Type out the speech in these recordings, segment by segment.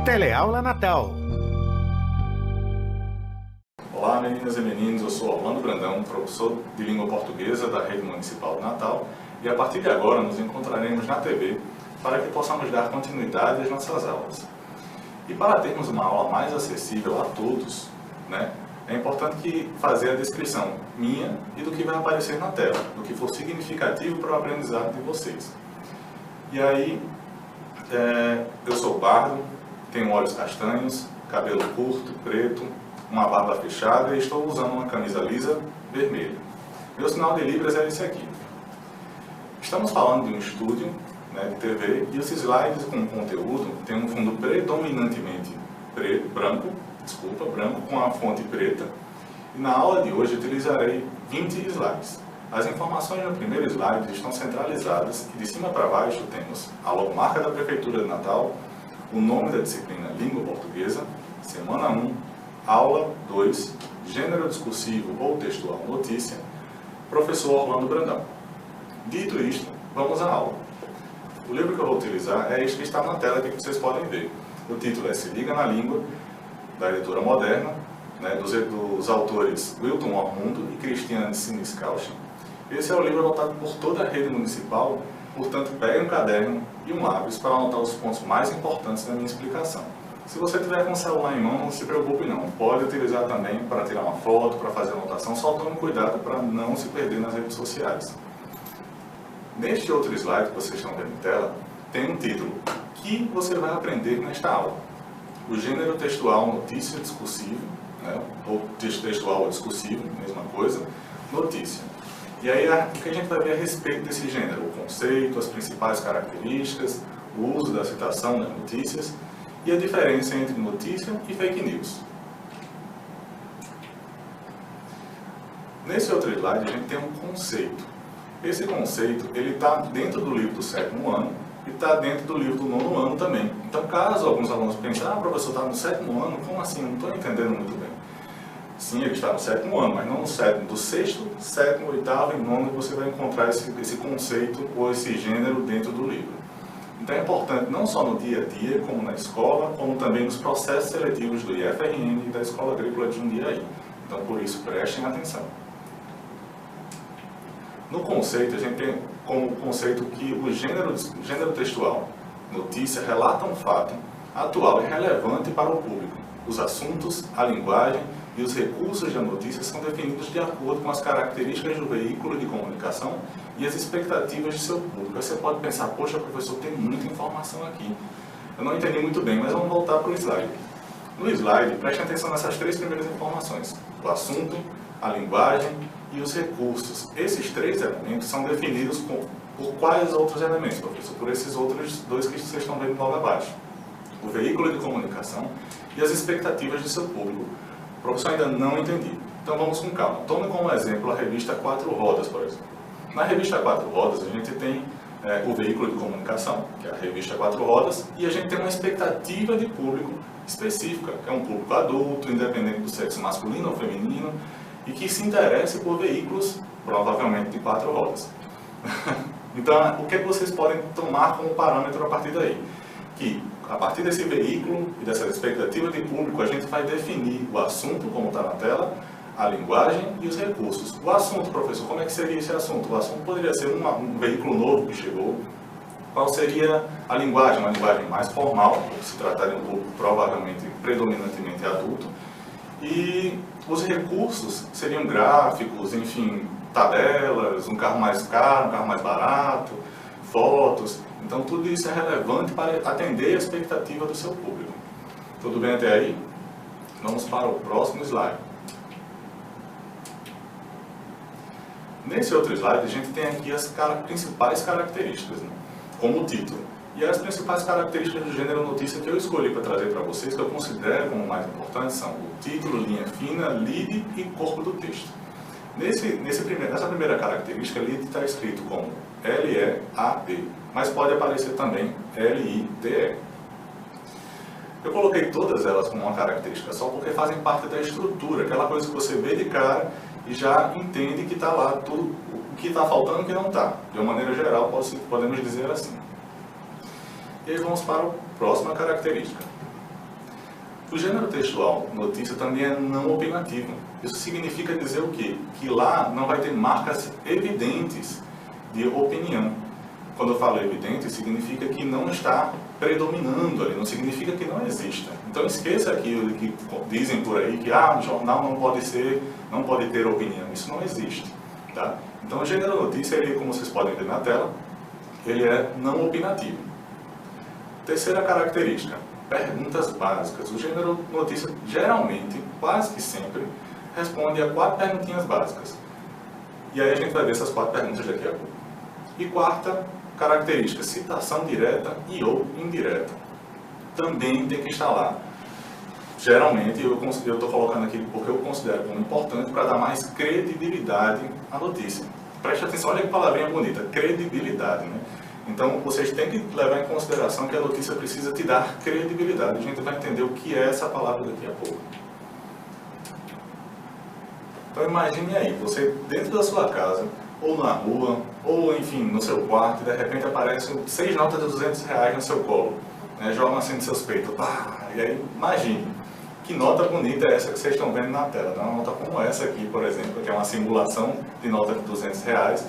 Teleaula Natal. Olá meninas e meninos, eu sou Orlando Brandão, professor de língua portuguesa da Rede Municipal de Natal, e a partir de agora nos encontraremos na TV para que possamos dar continuidade às nossas aulas. E para termos uma aula mais acessível a todos, é importante fazer a descrição minha e do que vai aparecer na tela, do que for significativo para o aprendizado de vocês. E aí, eu sou pardo, tenho olhos castanhos, cabelo curto, preto, uma barba fechada e estou usando uma camisa lisa vermelha. Meu sinal de Libras é esse aqui. Estamos falando de um estúdio de TV e os slides com conteúdo têm um fundo predominantemente branco com a fonte preta. E na aula de hoje utilizarei 20 slides. As informações no primeiro slide estão centralizadas e de cima para baixo temos a logomarca da Prefeitura de Natal, o nome da disciplina Língua Portuguesa, semana 1, aula 2, gênero discursivo ou textual notícia, professor Orlando Brandão. Dito isto, vamos à aula. O livro que eu vou utilizar é este que está na tela aqui que vocês podem ver. O título é Se Liga na Língua, da editora Moderna, dos autores Wilton Ormundo e Cristiane Siniscalchi. Esse é o livro adotado por toda a rede municipal, portanto pegue um caderno e um lápis para anotar os pontos mais importantes da minha explicação. Se você tiver com o celular em mão, não se preocupe não, pode utilizar também para tirar uma foto, para fazer anotação, só tome cuidado para não se perder nas redes sociais. Neste outro slide que vocês estão vendo em tela, tem um título que você vai aprender nesta aula. O gênero textual notícia discursivo, ou textual ou discursivo, mesma coisa, notícia. E aí o que a gente vai ver a respeito desse gênero, o conceito, as principais características, o uso da citação nas notícias e a diferença entre notícia e fake news. Nesse outro slide a gente tem um conceito. Esse conceito ele está dentro do livro do 7º ano e está dentro do livro do 9º ano também. Então caso alguns alunos pensem, professor, está no 7º ano, como assim? Não estou entendendo muito bem. Sim, ele está no 7º ano, mas não no 7º. Do 6º, 7º, 8º e 9º você vai encontrar esse conceito ou esse gênero dentro do livro. Então é importante não só no dia a dia, como na escola, como também nos processos seletivos do IFRN e da Escola Agrícola de Jundiaí. Então por isso prestem atenção. No conceito, a gente tem como conceito que o gênero textual, notícia, relata um fato atual e relevante para o público. Os assuntos, a linguagem e os recursos da notícia são definidos de acordo com as características do veículo de comunicação e as expectativas de seu público. Aí você pode pensar, poxa, professor, tem muita informação aqui. Eu não entendi muito bem, mas vamos voltar para o slide. No slide, prestem atenção nessas três primeiras informações. O assunto, a linguagem e os recursos. Esses três elementos são definidos por quais outros elementos, professor? Por esses outros dois que vocês estão vendo logo abaixo. O veículo de comunicação e as expectativas de seu público. Professor, ainda não entendi. Então vamos com calma. Tome como exemplo a revista Quatro Rodas, por exemplo. Na revista Quatro Rodas a gente tem o veículo de comunicação, que é a revista Quatro Rodas, e a gente tem uma expectativa de público específica, que é um público adulto, independente do sexo masculino ou feminino, e que se interesse por veículos, provavelmente de quatro rodas. Então, o que vocês podem tomar como parâmetro a partir daí? Que, a partir desse veículo e dessa expectativa de público, a gente vai definir o assunto, como está na tela, a linguagem e os recursos. O assunto, professor, como é que seria esse assunto? O assunto poderia ser um veículo novo que chegou. Qual seria a linguagem? Uma linguagem mais formal, por se tratar de um público provavelmente predominantemente adulto. E os recursos seriam gráficos, enfim, tabelas, um carro mais caro, um carro mais barato, fotos. Então tudo isso é relevante para atender a expectativa do seu público. Tudo bem até aí? Vamos para o próximo slide. Nesse outro slide a gente tem aqui as principais características, como o título. E as principais características do gênero notícia que eu escolhi para trazer para vocês, que eu considero como mais importantes, são o título, linha fina, lead e corpo do texto. Nessa primeira característica, lead está escrito como L-E-A-D, mas pode aparecer também L-I-D-E. Eu coloquei todas elas como uma característica só porque fazem parte da estrutura, aquela coisa que você vê de cara e já entende que está lá tudo o que está faltando e o que não está. De uma maneira geral, podemos dizer assim. E aí vamos para a próxima característica. O gênero textual notícia também é não opinativo. Isso significa dizer o quê? Que lá não vai ter marcas evidentes de opinião. Quando eu falo evidente, significa que não está predominando ali, não significa que não exista. Então esqueça aquilo que dizem por aí que um jornal não pode ter opinião. Isso não existe. Tá? Então o gênero notícia, ele, como vocês podem ver na tela, ele é não opinativo. Terceira característica, perguntas básicas. O gênero notícia geralmente, quase que sempre, responde a 4 perguntinhas básicas. E aí a gente vai ver essas 4 perguntas daqui a pouco. E quarta característica, citação direta e ou indireta. Também tem que estar lá. Geralmente, eu estou colocando aqui porque eu considero como importante para dar mais credibilidade à notícia. Preste atenção, olha que palavrinha bonita, credibilidade, né? Então, vocês têm que levar em consideração que a notícia precisa te dar credibilidade. A gente vai entender o que é essa palavra daqui a pouco. Então, imagine aí, você dentro da sua casa, ou na rua, ou enfim, no seu quarto, e de repente aparecem 6 notas de R$200 no seu colo, né? Jogam assim nos seus peitos. E aí, imagine, que nota bonita é essa que vocês estão vendo na tela. Uma nota como essa aqui, por exemplo, que é uma simulação de nota de R$200,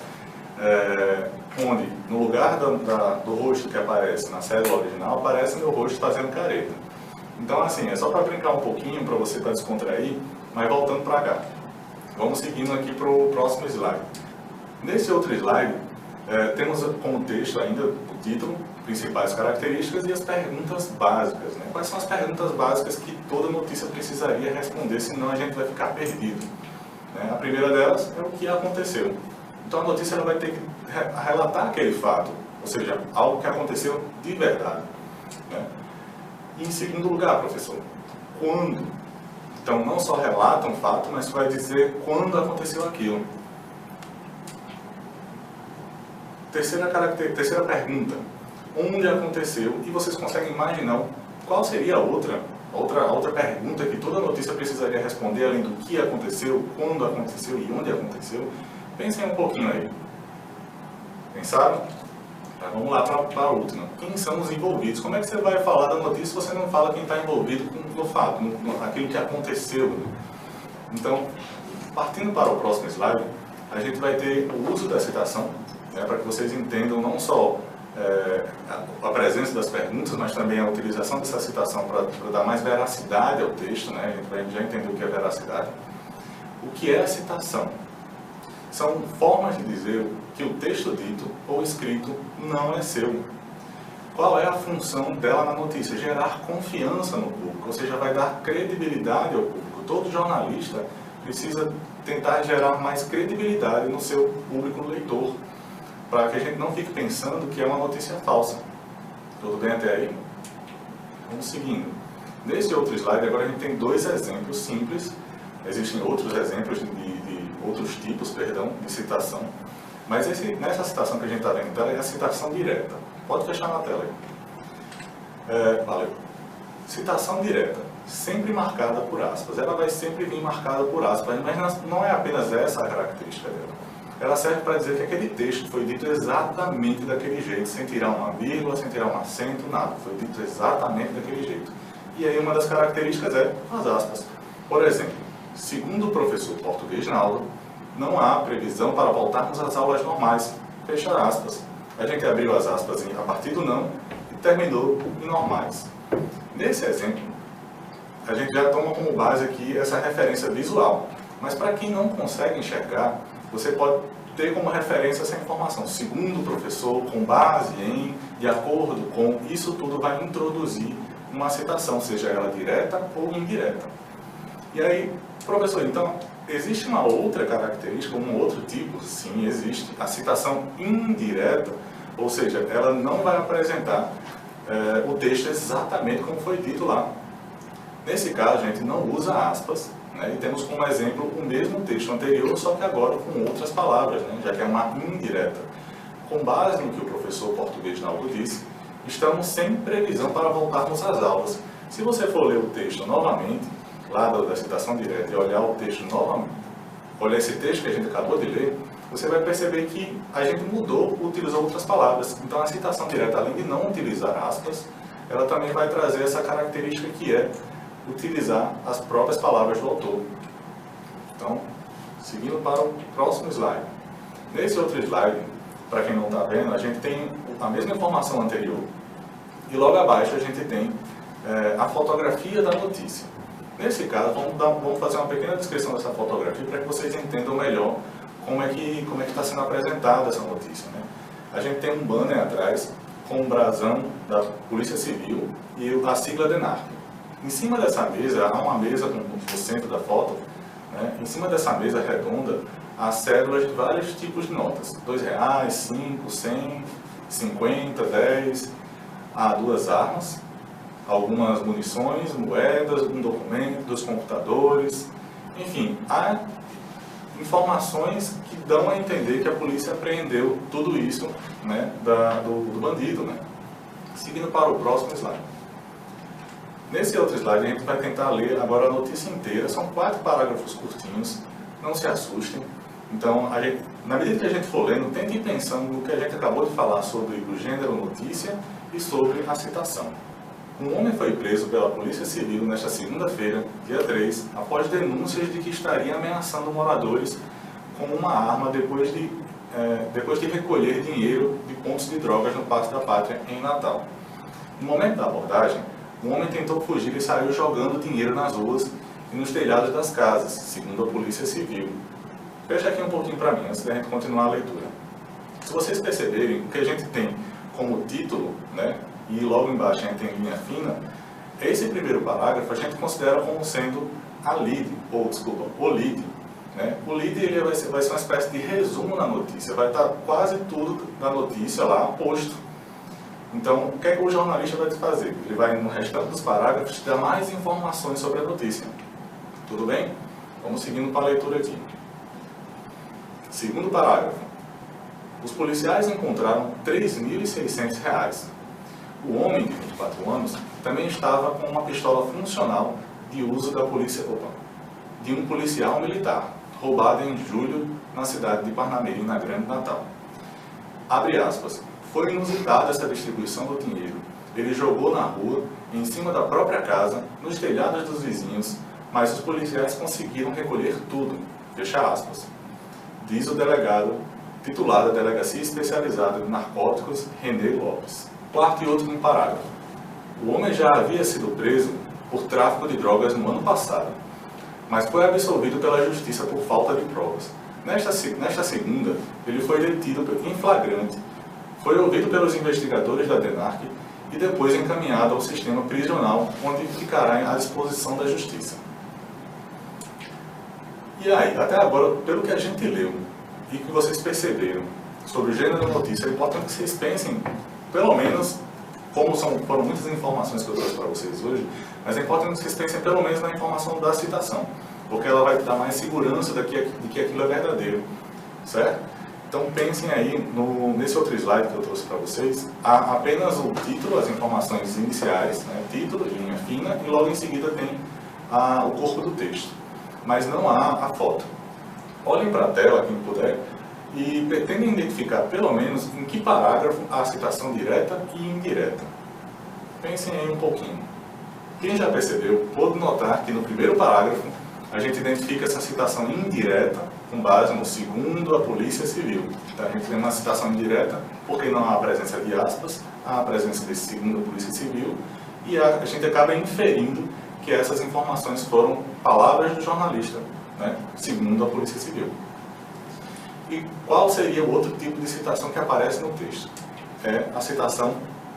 onde no lugar do rosto que aparece na cédula original, aparece meu rosto fazendo careta. Então assim, é só para brincar um pouquinho, para você descontrair, mas voltando para cá. Vamos seguindo aqui para o próximo slide. Nesse outro slide, temos como texto ainda o título, principais características e as perguntas básicas. Né? Quais são as perguntas básicas que toda notícia precisaria responder, senão a gente vai ficar perdido. Né? A primeira delas é o que aconteceu. Então a notícia ela vai ter que relatar aquele fato, ou seja, algo que aconteceu de verdade. Né? E em segundo lugar, professor, quando? Então não só relata um fato, mas vai dizer quando aconteceu aquilo. Terceira pergunta, onde aconteceu? E vocês conseguem imaginar qual seria a outra pergunta que toda notícia precisaria responder, além do que aconteceu, quando aconteceu e onde aconteceu? Pensem um pouquinho aí. Pensaram? Tá, vamos lá para a última. Quem são os envolvidos? Como é que você vai falar da notícia se você não fala quem está envolvido no fato, naquilo que aconteceu? Né? Então, partindo para o próximo slide, a gente vai ter o uso da citação, né, para que vocês entendam não só a presença das perguntas, mas também a utilização dessa citação para dar mais veracidade ao texto. Né? A gente vai já entender o que é veracidade. O que é a citação? São formas de dizer que o texto dito ou escrito não é seu. Qual é a função dela na notícia? Gerar confiança no público, ou seja, vai dar credibilidade ao público. Todo jornalista precisa tentar gerar mais credibilidade no seu público leitor, para que a gente não fique pensando que é uma notícia falsa. Tudo bem até aí? Vamos seguindo. Nesse outro slide, agora a gente tem 2 exemplos simples. Existem outros exemplos de outros tipos, de citação. Mas nessa citação que a gente está vendo, é a citação direta. Pode fechar na tela aí. Valeu. Citação direta, sempre marcada por aspas. Ela vai sempre vir marcada por aspas, mas não é apenas essa a característica dela. Ela serve para dizer que aquele texto foi dito exatamente daquele jeito, sem tirar uma vírgula, sem tirar um acento, nada. Foi dito exatamente daquele jeito. E aí uma das características é as aspas. Por exemplo, segundo o professor português na aula, não há previsão para voltarmos às aulas normais. Fecha aspas. A gente abriu as aspas a partir do não e terminou em normais. Nesse exemplo, a gente já toma como base aqui essa referência visual. Mas para quem não consegue enxergar, você pode ter como referência essa informação. Segundo o professor, com base em, de acordo com, isso tudo vai introduzir uma citação, seja ela direta ou indireta. E aí, professor, então, existe uma outra característica, um outro tipo? Sim, existe. A citação indireta, ou seja, ela não vai apresentar o texto exatamente como foi dito lá. Nesse caso, a gente não usa aspas, né, e temos como exemplo o mesmo texto anterior, só que agora com outras palavras, né, já que é uma indireta. Com base no que o professor português na aula disse, estamos sem previsão para voltarmos às aulas. Se você for ler o texto novamente, lá da citação direta, e olhar o texto novamente, olhar esse texto que a gente acabou de ler, você vai perceber que a gente utilizou outras palavras. Então a citação direta, além de não utilizar aspas, ela também vai trazer essa característica que é utilizar as próprias palavras do autor. Então, seguindo para o próximo slide. Nesse outro slide, para quem não está vendo, a gente tem a mesma informação anterior e logo abaixo a gente tem a fotografia da notícia. Nesse caso, vamos fazer uma pequena descrição dessa fotografia para que vocês entendam melhor como é que está sendo apresentada essa notícia, né? A gente tem um banner atrás com um brasão da Polícia Civil e a sigla DENARC. Em cima dessa mesa, há uma mesa no centro da foto, né? Em cima dessa mesa redonda, há cédulas de vários tipos de notas. R$2, 5, 100, 50, 10. Há 2 armas, algumas munições, moedas, um documento, 2 computadores. Enfim, há informações que dão a entender que a polícia apreendeu tudo isso, né, do bandido, né? Seguindo para o próximo slide. Nesse outro slide a gente vai tentar ler agora a notícia inteira. São 4 parágrafos curtinhos, não se assustem. Então, na medida que a gente for lendo, tente ir pensando no que a gente acabou de falar sobre o gênero notícia e sobre a citação. Um homem foi preso pela Polícia Civil nesta segunda-feira, dia 3, após denúncias de que estaria ameaçando moradores com uma arma depois de recolher dinheiro de pontos de drogas no Parque da Pátria, em Natal. No momento da abordagem, o homem tentou fugir e saiu jogando dinheiro nas ruas e nos telhados das casas, segundo a Polícia Civil. Fecha aqui um pouquinho para mim, antes da gente continuar a leitura. Se vocês perceberem, o que a gente tem como título, né, e logo embaixo a gente tem linha fina, esse primeiro parágrafo a gente considera como sendo o lead. Né? O lead ele vai ser uma espécie de resumo na notícia, vai estar quase tudo na notícia lá posto. Então, o que é que o jornalista vai fazer? Ele vai, no restante dos parágrafos, dar mais informações sobre a notícia. Tudo bem? Vamos seguindo para a leitura aqui. Segundo parágrafo. Os policiais encontraram R$3.600. O homem, de 24 anos, também estava com uma pistola funcional de uso de um policial militar, roubada em julho na cidade de Parnamirim, na Grande Natal. Abre aspas. Foi inusitada essa distribuição do dinheiro. Ele jogou na rua, em cima da própria casa, nos telhados dos vizinhos, mas os policiais conseguiram recolher tudo. Fecha aspas. Diz o delegado, titular da Delegacia Especializada de Narcóticos, René Lopes. Quarto e último parágrafo. O homem já havia sido preso por tráfico de drogas no ano passado, mas foi absolvido pela justiça por falta de provas. Nesta segunda, ele foi detido em flagrante, foi ouvido pelos investigadores da DENARC e depois encaminhado ao sistema prisional, onde ficará à disposição da justiça. E aí, até agora, pelo que a gente leu e que vocês perceberam sobre o gênero da notícia, é importante que vocês pensem, pelo menos, foram muitas informações que eu trouxe para vocês hoje, mas é importante que vocês pensem pelo menos na informação da citação, porque ela vai dar mais segurança de que aquilo é verdadeiro, certo? Então pensem aí nesse outro slide que eu trouxe para vocês, há apenas o título, as informações iniciais, né, título, linha fina, e logo em seguida tem o corpo do texto, mas não há a foto. Olhem para a tela, quem puder, e pretendem identificar pelo menos em que parágrafo há a citação direta e indireta. Pensem aí um pouquinho. Quem já percebeu, pode notar que no primeiro parágrafo a gente identifica essa citação indireta com base no segundo a Polícia Civil. Então a gente tem uma citação indireta porque não há a presença de aspas, há a presença desse segundo a Polícia Civil, e a gente acaba inferindo que essas informações foram palavras do jornalista, né, segundo a Polícia Civil. E qual seria o outro tipo de citação que aparece no texto? É a citação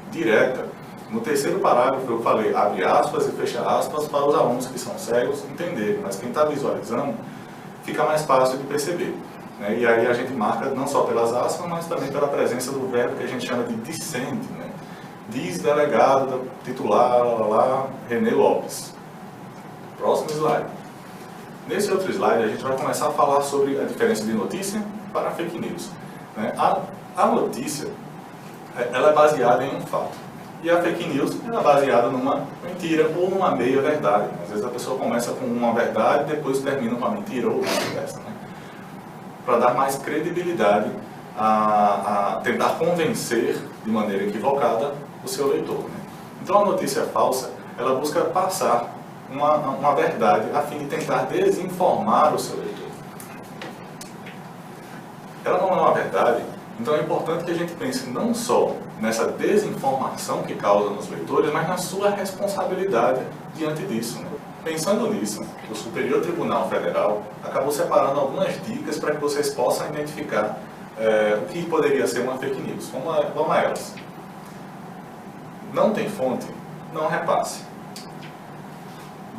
direta. No terceiro parágrafo eu falei abre aspas e fecha aspas para os alunos que são cegos entenderem, mas quem está visualizando fica mais fácil de perceber, né? E aí a gente marca não só pelas aspas, mas também pela presença do verbo que a gente chama de dissente, né? Diz delegado titular René Lopes. Próximo slide. Nesse outro slide a gente vai começar a falar sobre a diferença de notícia para fake news, né? A notícia ela é baseada em um fato. E a fake news é baseada numa mentira ou numa meia-verdade. Às vezes a pessoa começa com uma verdade e depois termina com uma mentira ou vice-versa, né? Para dar mais credibilidade a tentar convencer de maneira equivocada o seu leitor, né? Então a notícia falsa, ela busca passar uma verdade a fim de tentar desinformar o seu leitor. Ela não é uma verdade, então é importante que a gente pense não só nessa desinformação que causa nos leitores, mas na sua responsabilidade diante disso, né? Pensando nisso, o Superior Tribunal Federal acabou separando algumas dicas para que vocês possam identificar o que poderia ser uma fake news. Vamos a elas. Não tem fonte? Não repasse.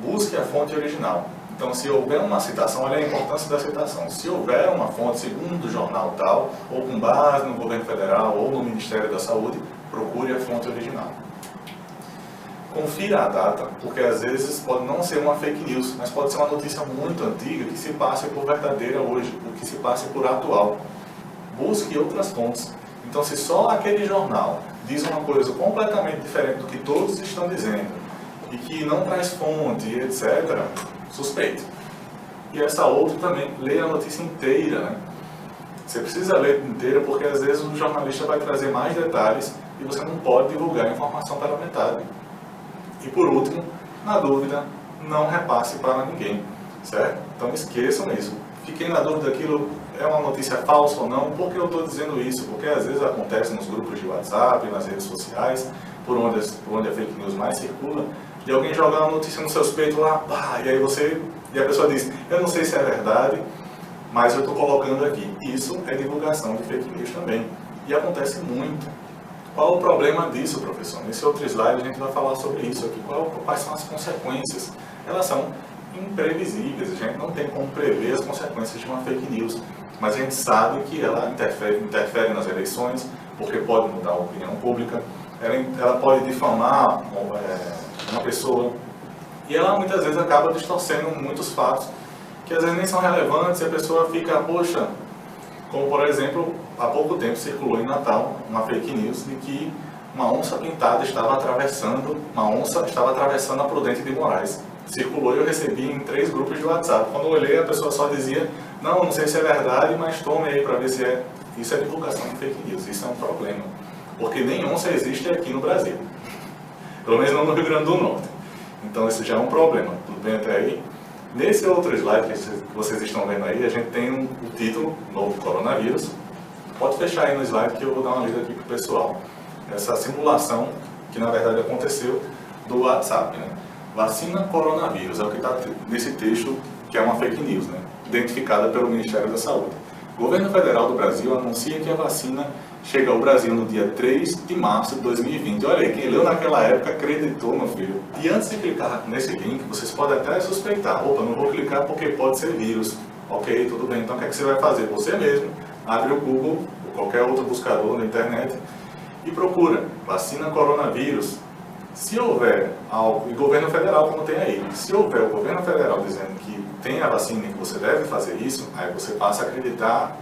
Busque a fonte original. Então, se houver uma citação, olha a importância da citação. Se houver uma fonte segundo o jornal tal, ou com base no governo federal, ou no Ministério da Saúde, procure a fonte original. Confira a data, porque às vezes pode não ser uma fake news, mas pode ser uma notícia muito antiga que se passe por verdadeira hoje, ou que se passe por atual. Busque outras fontes. Então, se só aquele jornal diz uma coisa completamente diferente do que todos estão dizendo, e que não traz fonte, etc., suspeite. E essa outra também, leia a notícia inteira, né? Você precisa ler inteira porque às vezes o jornalista vai trazer mais detalhes e você não pode divulgar a informação pela metade. E por último, na dúvida, não repasse para ninguém, certo? Então esqueçam isso. Fiquem na dúvida daquilo é uma notícia falsa ou não. Por que eu estou dizendo isso? Porque às vezes acontece nos grupos de WhatsApp, nas redes sociais, por onde a fake news mais circula, e alguém joga uma notícia no seus peitos lá, pá, e a pessoa diz, eu não sei se é verdade, mas eu estou colocando aqui. Isso é divulgação de fake news também. E acontece muito. Qual o problema disso, professor? Nesse outro slide a gente vai falar sobre isso aqui. Quais são as consequências? Elas são imprevisíveis, a gente não tem como prever as consequências de uma fake news, mas a gente sabe que ela interfere nas eleições, porque pode mudar a opinião pública, ela pode difamar uma pessoa, e ela muitas vezes acaba distorcendo muitos fatos que às vezes nem são relevantes, e a pessoa fica, poxa, como por exemplo, há pouco tempo circulou em Natal uma fake news de que uma onça pintada estava atravessando a Prudente de Moraes. Circulou e eu recebi em 3 grupos de WhatsApp. Quando eu olhei, a pessoa só dizia, não sei se é verdade, mas tome aí para ver se é. Isso é divulgação de fake news, isso é um problema. Porque nem onça existe aqui no Brasil. Pelo menos não no Rio Grande do Norte. Então isso já é um problema. Tudo bem até aí? Nesse outro slide que vocês estão vendo aí, a gente tem o título, novo coronavírus. Pode fechar aí no slide que eu vou dar uma lida aqui para o pessoal. Essa simulação que na verdade aconteceu do WhatsApp, né? Vacina coronavírus, é o que está nesse texto, que é uma fake news, né? Identificada pelo Ministério da Saúde. O governo federal do Brasil anuncia que a vacina chega ao Brasil no dia 3 de março de 2020. Olha aí, quem leu naquela época acreditou, meu filho. E antes de clicar nesse link, vocês podem até suspeitar. Opa, não vou clicar porque pode ser vírus. Ok, tudo bem. Então o que é que você vai fazer? Você mesmo abre o Google ou qualquer outro buscador na internet e procura vacina coronavírus. Se houver algo, e governo federal como tem aí, se houver o governo federal dizendo que tem a vacina e que você deve fazer isso, aí você passa a acreditar,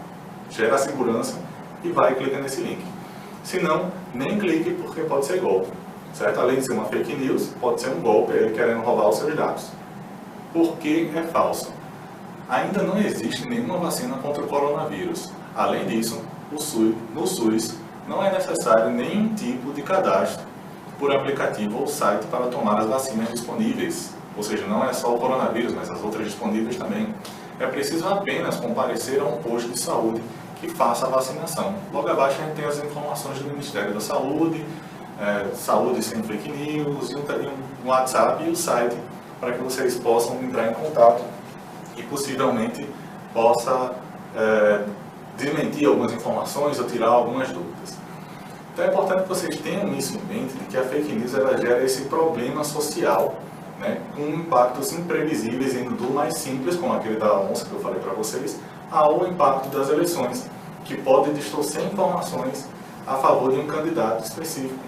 gera a segurança e vai e clica nesse link. Se não, nem clique porque pode ser golpe, certo? Além de ser uma fake news, pode ser um golpe aí querendo roubar os seus dados. Por que é falso? Ainda não existe nenhuma vacina contra o coronavírus. Além disso, no SUS não é necessário nenhum tipo de cadastro por aplicativo ou site para tomar as vacinas disponíveis. Ou seja, não é só o coronavírus, mas as outras disponíveis também. É preciso apenas comparecer a um posto de saúde que faça a vacinação. Logo abaixo a gente tem as informações do Ministério da Saúde, Saúde sem fake news, e um WhatsApp e o site para que vocês possam entrar em contato e possivelmente possa desmentir algumas informações ou tirar algumas dúvidas. Então é importante que vocês tenham isso em mente, de que a fake news ela gera esse problema social, né, com impactos imprevisíveis, indo do mais simples, como aquele da onça que eu falei para vocês, ao impacto das eleições, que pode distorcer informações a favor de um candidato específico.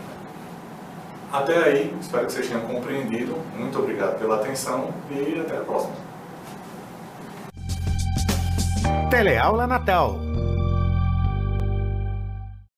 Até aí, espero que vocês tenham compreendido. Muito obrigado pela atenção e até a próxima. Teleaula Natal.